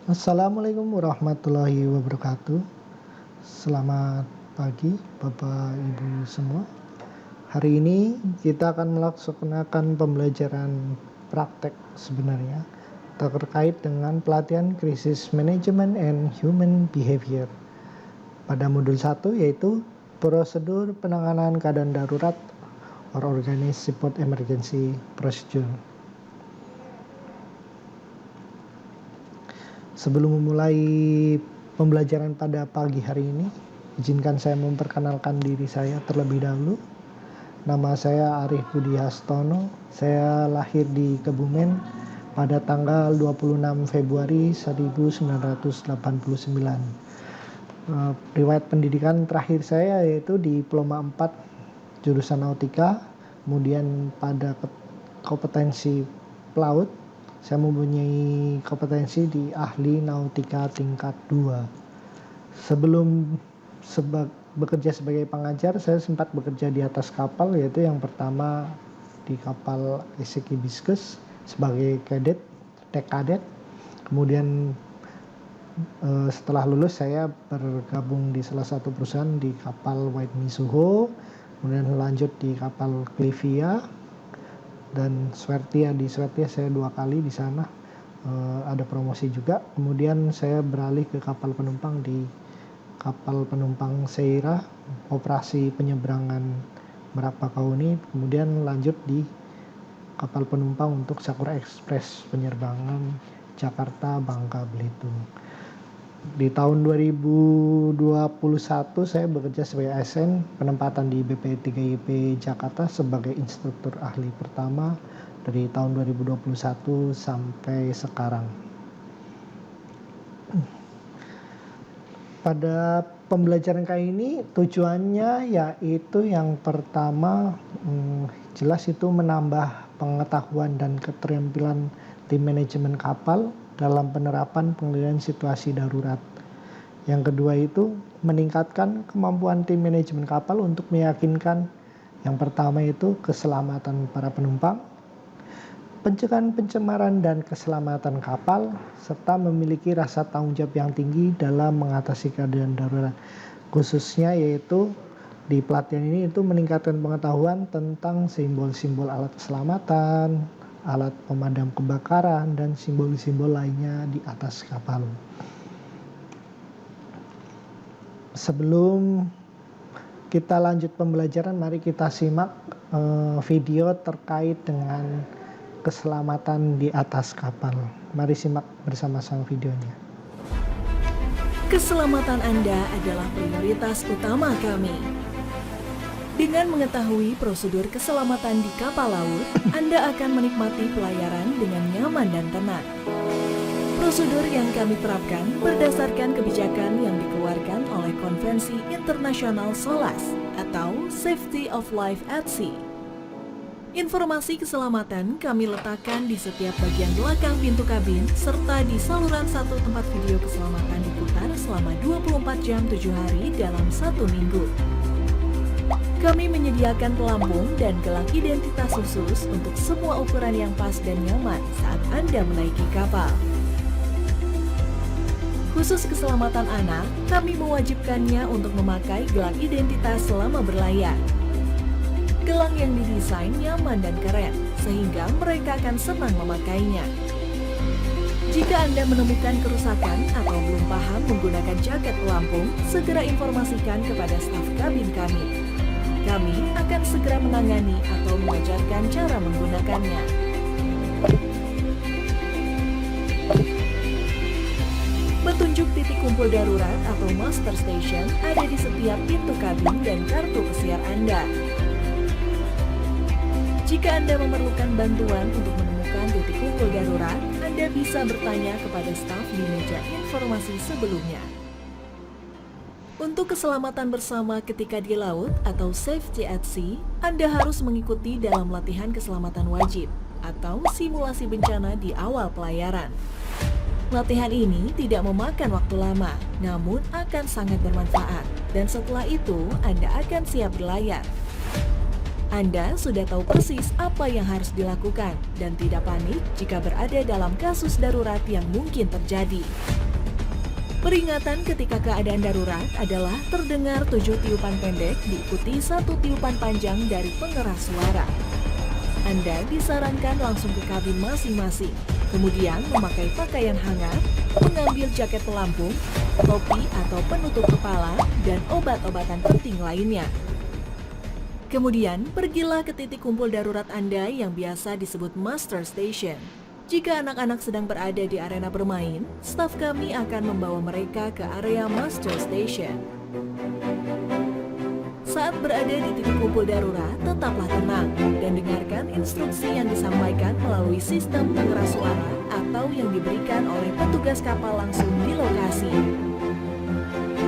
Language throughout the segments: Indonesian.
Assalamualaikum warahmatullahi wabarakatuh. Selamat pagi Bapak Ibu semua. Hari ini kita akan melaksanakan pembelajaran praktek sebenarnya terkait dengan pelatihan krisis management and human behavior. Pada modul 1 yaitu prosedur penanganan keadaan darurat or organized support emergency procedure. Sebelum memulai pembelajaran pada pagi hari ini, izinkan saya memperkenalkan diri saya terlebih dahulu. Nama saya Arif Budi Hastono. Saya lahir di Kebumen pada tanggal 26 Februari 1989. Riwayat pendidikan terakhir saya yaitu Diploma 4 jurusan Nautika, kemudian pada kompetensi pelaut saya mempunyai kompetensi di ahli nautika tingkat 2. Sebelum bekerja sebagai pengajar, saya sempat bekerja di atas kapal, yaitu yang pertama di kapal SC Hibiscus sebagai kadet, kadet. Kemudian setelah lulus saya bergabung di salah satu perusahaan di kapal White Misuho, kemudian lanjut di kapal Clivia, dan Swertia. Di Swertia saya 2 kali di sana, ada promosi juga. Kemudian saya beralih ke kapal penumpang di kapal penumpang Seira, operasi penyeberangan Merak Bakahuni. Kemudian lanjut di kapal penumpang untuk Sakura Express penerbangan Jakarta Bangka Belitung. Di tahun 2021 saya bekerja sebagai ASN penempatan di BP3IP Jakarta sebagai instruktur ahli pertama dari tahun 2021 sampai sekarang. Pada pembelajaran kali ini tujuannya yaitu yang pertama jelas itu menambah pengetahuan dan keterampilan tim manajemen kapal dalam penerapan pengendalian situasi darurat. Yang kedua itu meningkatkan kemampuan tim manajemen kapal untuk meyakinkan yang pertama itu keselamatan para penumpang, pencegahan pencemaran dan keselamatan kapal, serta memiliki rasa tanggung jawab yang tinggi dalam mengatasi keadaan darurat. Khususnya yaitu di pelatihan ini itu meningkatkan pengetahuan tentang simbol-simbol alat keselamatan, alat pemadam kebakaran, dan simbol-simbol lainnya di atas kapal. Sebelum kita lanjut pembelajaran, mari kita simak video terkait dengan keselamatan di atas kapal. Mari simak bersama-sama videonya. Keselamatan Anda adalah prioritas utama kami. Dengan mengetahui prosedur keselamatan di kapal laut, Anda akan menikmati pelayaran dengan nyaman dan tenang. Prosedur yang kami terapkan berdasarkan kebijakan yang dikeluarkan oleh Konvensi Internasional SOLAS atau Safety of Life at Sea. Informasi keselamatan kami letakkan di setiap bagian belakang pintu kabin serta di saluran satu tempat video keselamatan diputar selama 24 jam 7 hari dalam 1 minggu. Kami menyediakan pelampung dan gelang identitas khusus untuk semua ukuran yang pas dan nyaman saat Anda menaiki kapal. Khusus keselamatan anak, kami mewajibkannya untuk memakai gelang identitas selama berlayar. Gelang yang didesain nyaman dan keren, sehingga mereka akan senang memakainya. Jika Anda menemukan kerusakan atau belum paham menggunakan jaket pelampung, segera informasikan kepada staf kabin kami. Kami akan segera menangani atau mengajarkan cara menggunakannya. Petunjuk titik kumpul darurat atau master station ada di setiap pintu kabin dan kartu pesiar Anda. Jika Anda memerlukan bantuan untuk menemukan titik kumpul darurat, Anda bisa bertanya kepada staf di meja informasi sebelumnya. Untuk keselamatan bersama ketika di laut atau safety at sea, Anda harus mengikuti dalam latihan keselamatan wajib atau simulasi bencana di awal pelayaran. Latihan ini tidak memakan waktu lama, namun akan sangat bermanfaat, dan setelah itu Anda akan siap berlayar. Anda sudah tahu persis apa yang harus dilakukan dan tidak panik jika berada dalam kasus darurat yang mungkin terjadi. Peringatan ketika keadaan darurat adalah terdengar 7 tiupan pendek diikuti 1 tiupan panjang dari pengeras suara. Anda disarankan langsung ke kabin masing-masing, kemudian memakai pakaian hangat, mengambil jaket pelampung, topi atau penutup kepala, dan obat-obatan penting lainnya. Kemudian, pergilah ke titik kumpul darurat Anda yang biasa disebut Master Station. Jika anak-anak sedang berada di arena bermain, staf kami akan membawa mereka ke area Master Station. Saat berada di titik kumpul darurat, tetaplah tenang dan dengarkan instruksi yang disampaikan melalui sistem pengeras suara atau yang diberikan oleh petugas kapal langsung di lokasi.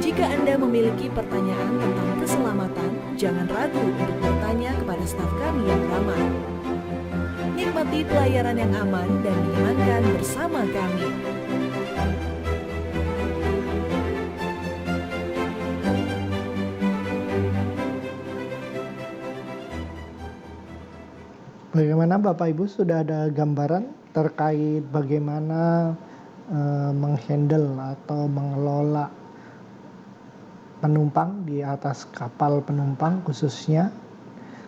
Jika Anda memiliki pertanyaan tentang keselamatan, jangan ragu untuk bertanya kepada staf kami yang ramah. Nikmati pelayaran yang aman dan menyenangkan bersama kami. Bagaimana Bapak Ibu sudah ada gambaran terkait bagaimana menghandle atau mengelola penumpang di atas kapal penumpang khususnya,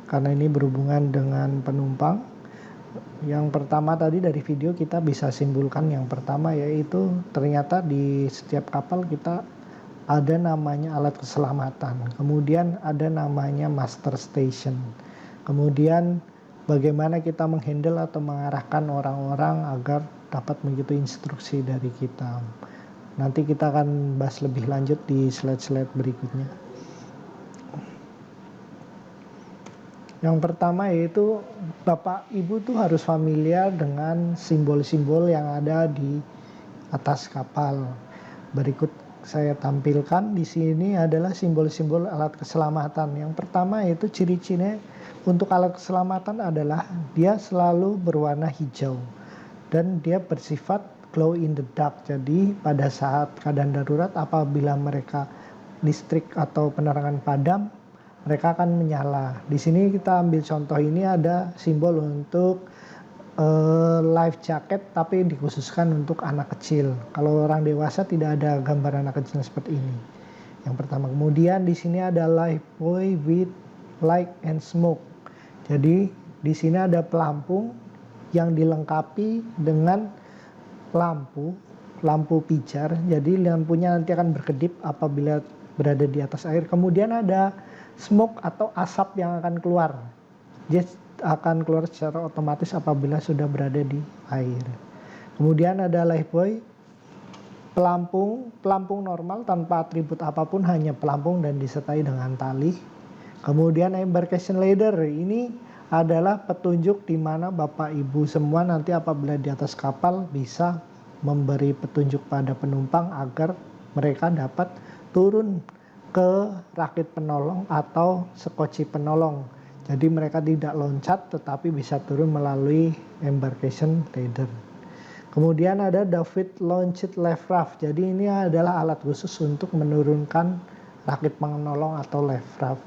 karena ini berhubungan dengan penumpang. Yang pertama tadi dari video kita bisa simpulkan yang pertama yaitu ternyata di setiap kapal kita ada namanya alat keselamatan, kemudian ada namanya master station, kemudian bagaimana kita menghandle atau mengarahkan orang-orang agar dapat mengikuti instruksi dari kita. Nanti kita akan bahas lebih lanjut di slide-slide berikutnya. Yang pertama yaitu Bapak Ibu tuh harus familiar dengan simbol-simbol yang ada di atas kapal. Berikut saya tampilkan di sini adalah simbol-simbol alat keselamatan. Yang pertama yaitu ciri-cirinya untuk alat keselamatan adalah dia selalu berwarna hijau dan dia bersifat glow in the dark. Jadi pada saat keadaan darurat apabila mereka listrik atau penerangan padam, mereka akan menyala. Di sini kita ambil contoh, ini ada simbol untuk life jacket tapi dikhususkan untuk anak kecil. Kalau orang dewasa tidak ada gambar anak kecil seperti ini. Yang pertama, kemudian di sini ada life buoy with light and smoke. Jadi di sini ada pelampung yang dilengkapi dengan lampu pijar. Jadi lampunya nanti akan berkedip apabila berada di atas air. Kemudian ada smoke atau asap yang akan keluar. Dia akan keluar secara otomatis apabila sudah berada di air. Kemudian ada lifebuoy, pelampung normal tanpa atribut apapun, hanya pelampung dan disertai dengan tali. Kemudian embarkation ladder, ini adalah petunjuk di mana Bapak Ibu semua nanti apabila di atas kapal bisa memberi petunjuk pada penumpang agar mereka dapat turun ke rakit penolong atau sekoci penolong. Jadi mereka tidak loncat tetapi bisa turun melalui embarkation ladder. Kemudian ada David Launched Life Raft. Jadi ini adalah alat khusus untuk menurunkan rakit penolong atau life raft.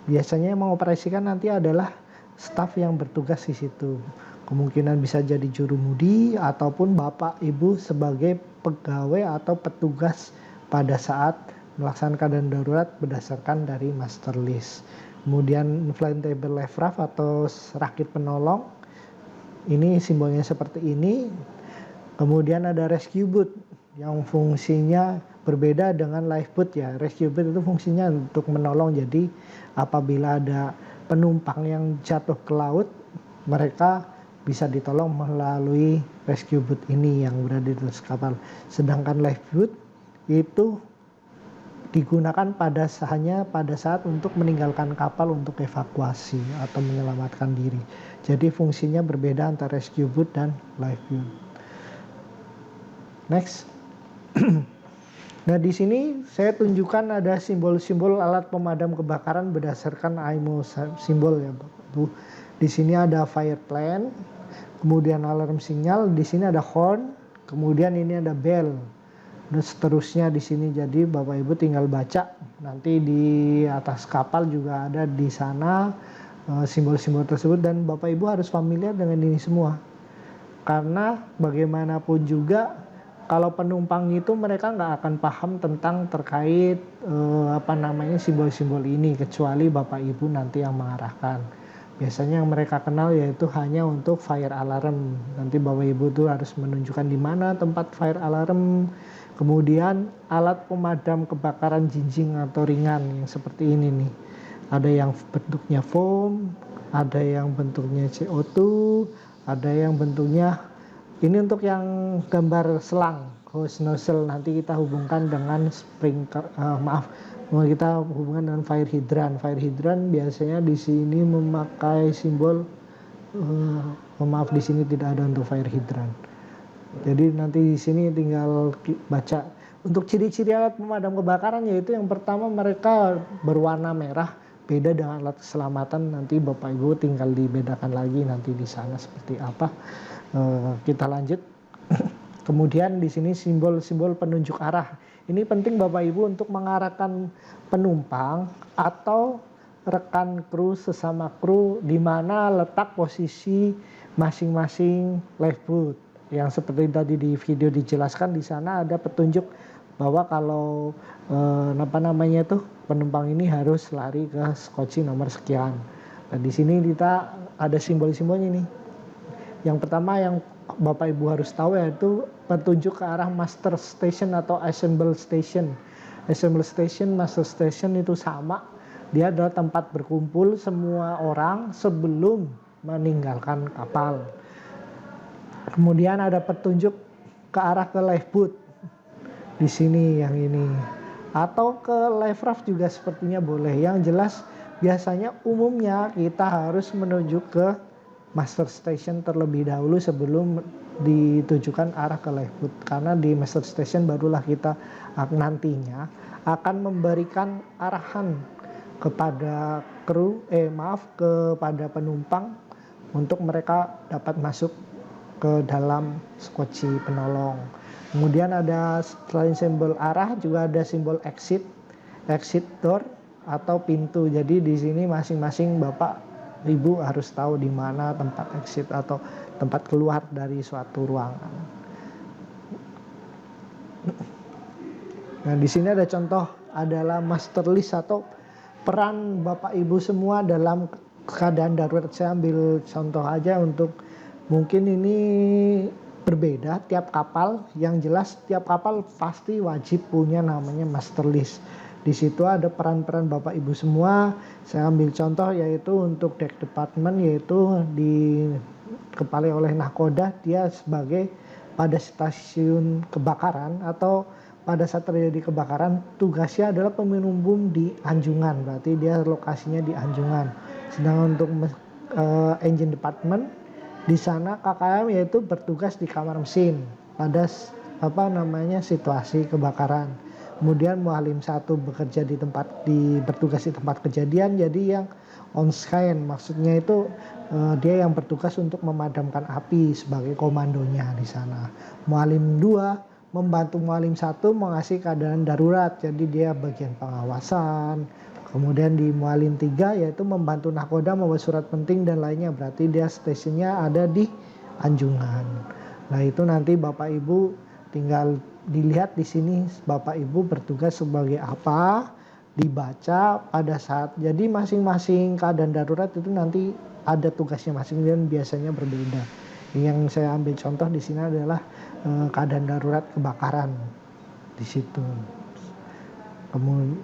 Biasanya yang mengoperasikan nanti adalah staf yang bertugas di situ. Kemungkinan bisa jadi jurumudi ataupun Bapak Ibu sebagai pegawai atau petugas pada saat melaksanakan keadaan darurat berdasarkan dari master list. Kemudian inflatable life raft atau rakit penolong, ini simbolnya seperti ini. Kemudian ada rescue boat yang fungsinya berbeda dengan lifeboat ya. Rescue boat itu fungsinya untuk menolong, jadi apabila ada penumpang yang jatuh ke laut, mereka bisa ditolong melalui rescue boat ini yang berada di atas kapal. Sedangkan lifeboat itu digunakan hanya pada saat untuk meninggalkan kapal untuk evakuasi atau menyelamatkan diri. Jadi fungsinya berbeda antara rescue boat dan lifeboat. Next. Nah di sini saya tunjukkan ada simbol-simbol alat pemadam kebakaran berdasarkan IMO simbol ya Bapak Ibu. Di sini ada fire plan, kemudian alarm sinyal, di sini ada horn, kemudian ini ada bell. Dan seterusnya di sini, jadi Bapak Ibu tinggal baca. Nanti di atas kapal juga ada di sana simbol-simbol tersebut, dan Bapak Ibu harus familiar dengan ini semua. Karena bagaimanapun juga kalau penumpang itu mereka nggak akan paham tentang terkait simbol-simbol ini, kecuali Bapak Ibu nanti yang mengarahkan. Biasanya yang mereka kenal yaitu hanya untuk fire alarm. Nanti Bapak Ibu tuh harus menunjukkan di mana tempat fire alarm. Kemudian alat pemadam kebakaran jinjing atau ringan yang seperti ini nih. Ada yang bentuknya foam, ada yang bentuknya CO2, ada yang bentuknya ini untuk yang gambar selang hose nozzle, nanti kita hubungkan dengan kita hubungkan dengan fire hydrant. Fire hydrant biasanya di sini memakai simbol di sini tidak ada untuk fire hydrant. Jadi nanti di sini tinggal baca. Untuk ciri-ciri alat pemadam kebakaran yaitu yang pertama mereka berwarna merah, beda dengan alat keselamatan. Nanti Bapak Ibu tinggal dibedakan lagi nanti di sana seperti apa. Kita lanjut. Kemudian di sini simbol-simbol penunjuk arah. Ini penting Bapak Ibu untuk mengarahkan penumpang atau rekan kru sesama kru di mana letak posisi masing-masing lifeboat. Yang seperti tadi di video dijelaskan, di sana ada petunjuk bahwa kalau penumpang ini harus lari ke skoci nomor sekian. Dan di sini kita ada simbol-simbolnya nih. Yang pertama yang Bapak Ibu harus tahu yaitu petunjuk ke arah master station atau assemble station. Assemble station, master station itu sama. Dia adalah tempat berkumpul semua orang sebelum meninggalkan kapal. Kemudian ada petunjuk ke arah ke lifeboat. Di sini yang ini. Atau ke life raft juga sepertinya boleh. Yang jelas biasanya umumnya kita harus menuju ke master station terlebih dahulu sebelum ditujukan arah ke lifeboat. Karena di master station barulah kita nantinya akan memberikan arahan kepada kepada penumpang untuk mereka dapat masuk ke dalam skoci penolong. Kemudian ada selain simbol arah juga ada simbol exit door atau pintu. Jadi di sini masing-masing Bapak Ibu harus tahu di mana tempat exit atau tempat keluar dari suatu ruangan. Nah, di sini ada contoh adalah master list atau peran Bapak Ibu semua dalam keadaan darurat. Saya ambil contoh aja untuk mungkin ini berbeda tiap kapal. Yang jelas tiap kapal pasti wajib punya namanya master list. Di situ ada peran-peran Bapak Ibu semua. Saya ambil contoh yaitu untuk deck department, yaitu dikepalai oleh nahkoda. Dia sebagai pada stasiun kebakaran atau pada saat terjadi kebakaran tugasnya adalah peminum bom di anjungan. Berarti dia lokasinya di anjungan. Sedangkan untuk engine department di sana KKM yaitu bertugas di kamar mesin pada situasi kebakaran. Kemudian Mualim 1 bekerja bertugas di tempat kejadian, jadi yang on scene maksudnya itu dia yang bertugas untuk memadamkan api sebagai komandonya di sana. Mualim 2 membantu Mualim 1 mengasih keadaan darurat, jadi dia bagian pengawasan. Kemudian di Mualim 3 yaitu membantu nahkoda membuat surat penting dan lainnya, berarti dia stasiunnya ada di anjungan. Nah itu nanti Bapak Ibu tinggal dilihat di sini Bapak Ibu bertugas sebagai apa, dibaca pada saat. Jadi masing-masing keadaan darurat itu nanti ada tugasnya masing dan biasanya berbeda. Yang saya ambil contoh di sini adalah keadaan darurat kebakaran di situ. Kemudian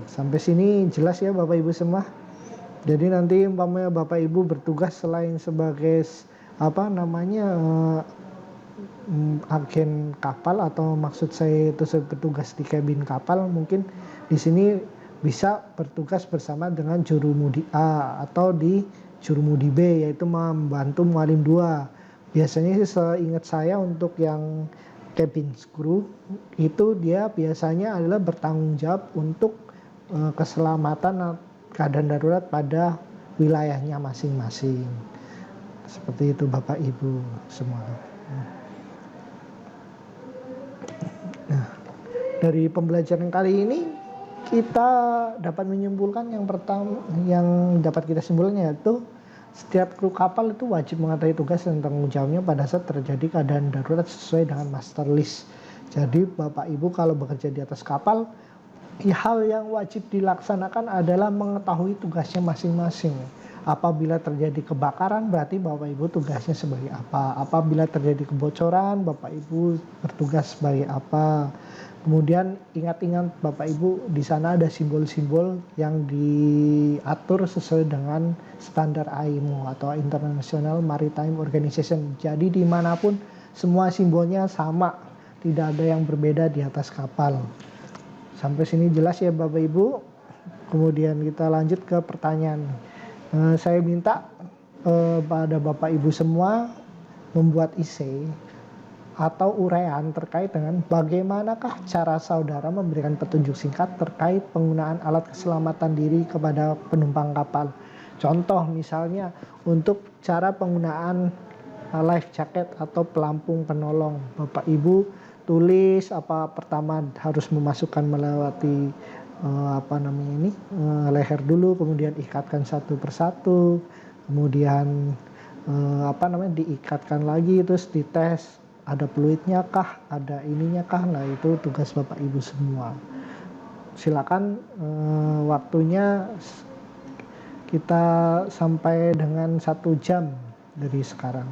sampai sini jelas ya Bapak Ibu semua. Jadi nanti umpamanya Bapak Ibu bertugas selain sebagai agen kapal, atau maksud saya itu bertugas di kabin kapal, mungkin di sini bisa bertugas bersama dengan jurumudi A atau di jurumudi B, yaitu membantu Mualim 2. Biasanya sih seingat saya untuk yang cabin crew itu dia biasanya adalah bertanggung jawab untuk keselamatan keadaan darurat pada wilayahnya masing-masing. Seperti itu Bapak Ibu semua. Nah, dari pembelajaran kali ini kita dapat menyimpulkan yang pertama, yang dapat kita simpulkan yaitu setiap kru kapal itu wajib mengetahui tugas dan tanggung jawabnya pada saat terjadi keadaan darurat sesuai dengan master list. Jadi Bapak Ibu kalau bekerja di atas kapal, hal yang wajib dilaksanakan adalah mengetahui tugasnya masing-masing. Apabila terjadi kebakaran, berarti Bapak Ibu tugasnya sebagai apa. Apabila terjadi kebocoran, Bapak Ibu bertugas sebagai apa. Kemudian ingat-ingat Bapak Ibu, di sana ada simbol-simbol yang diatur sesuai dengan standar IMO atau International Maritime Organization. Jadi dimanapun semua simbolnya sama, tidak ada yang berbeda di atas kapal. Sampai sini jelas ya Bapak Ibu. Kemudian kita lanjut ke pertanyaan. Saya minta pada Bapak Ibu semua membuat essay atau uraian terkait dengan bagaimanakah cara saudara memberikan petunjuk singkat terkait penggunaan alat keselamatan diri kepada penumpang kapal. Contoh misalnya untuk cara penggunaan life jacket atau pelampung penolong. Bapak Ibu tulis pertama harus memasukkan melewati leher dulu, kemudian ikatkan satu persatu, kemudian diikatkan lagi, terus dites ada fluidnya kah, ada ininya kah. Nah itu tugas Bapak Ibu semua. Silakan waktunya kita sampai dengan 1 jam dari sekarang.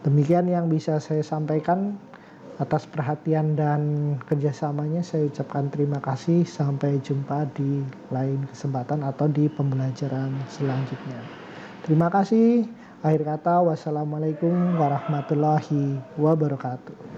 Demikian yang bisa saya sampaikan. Atas perhatian dan kerjasamanya saya ucapkan terima kasih. Sampai jumpa di lain kesempatan atau di pembelajaran selanjutnya. Terima kasih. Akhir kata, wassalamualaikum warahmatullahi wabarakatuh.